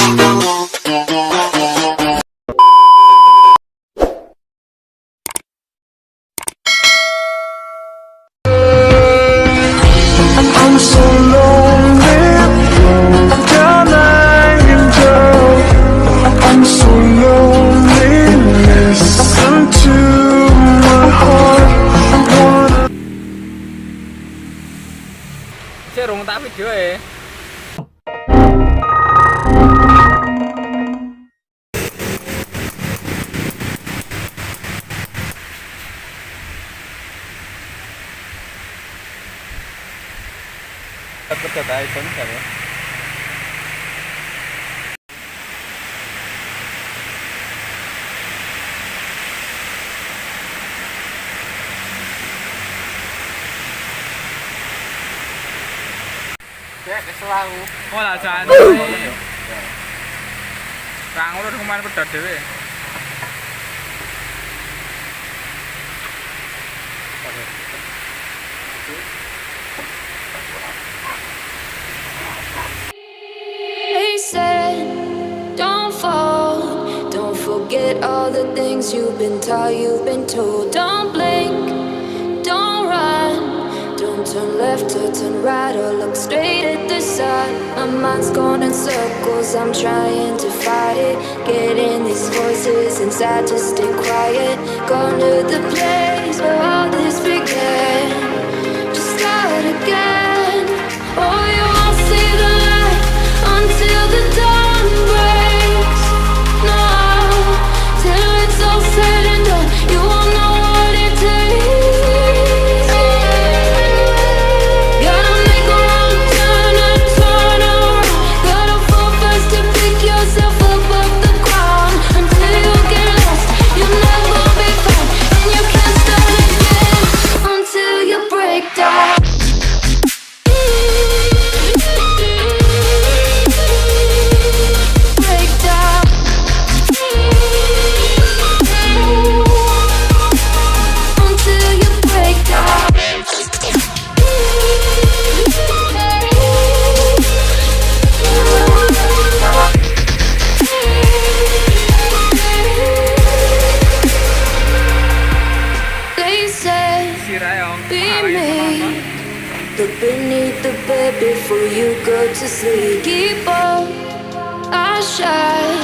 I'm so lonely, can I endure? I'm so lonely, listen to my heart. Saya rung tak video ya. Betul tak iPhone kan ya? Ya, selalu. Oh lah jangan. Kang urut kemarin pedot dhewe. They said, don't fall, don't forget all the things you've been taught, you've been told. Don't blink, don't run, don't turn left or turn right or look straight at the sun. My mind's going in circles, I'm trying to fight it, getting these voices inside to stay quiet. Going to the place where all this began, just start again. Oh, you won't see the light until the dawn breaks. No, till it's all said and done, you won't know what it takes. Gotta make a wrong turn and turn around. Gotta fall fast to pick yourself up off the ground. Until you get lost, you'll never be found, and you can't start again until you break down. Look beneath the bed before you go to sleep. Keep up, I shine.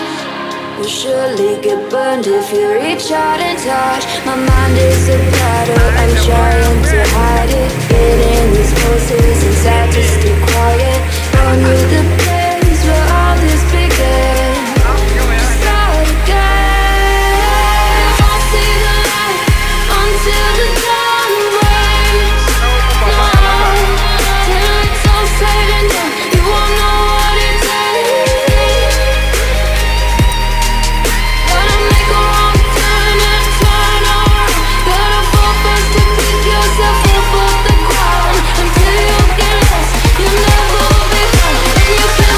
Will surely get burned if you reach out and touch. My mind is a battle, I'm trying to hide it. Getting these voices inside to stay quiet. Going to the place where all this began. Start again. I'll see the light until the dawn breaks. Said and done, you won't know what it takes. Gotta make a wrong turn and turn around. Gotta fall fast to pick yourself up off the ground. Until you get lost, you'll never be found, and you can't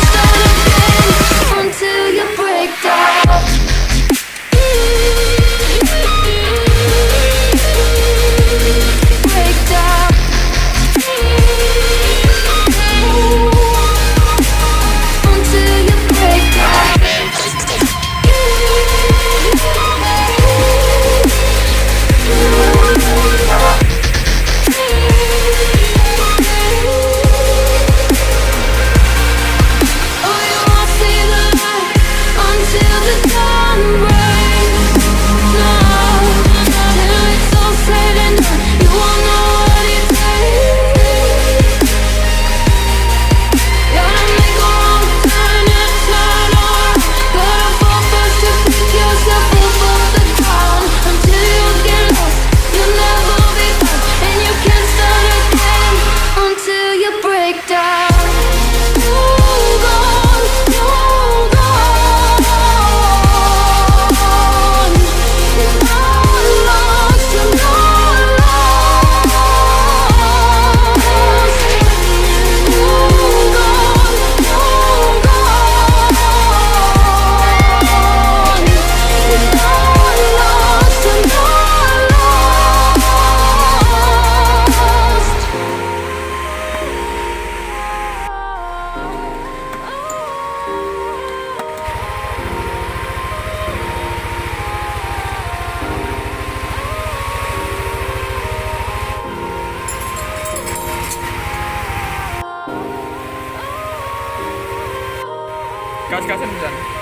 Gas-gasan bisa.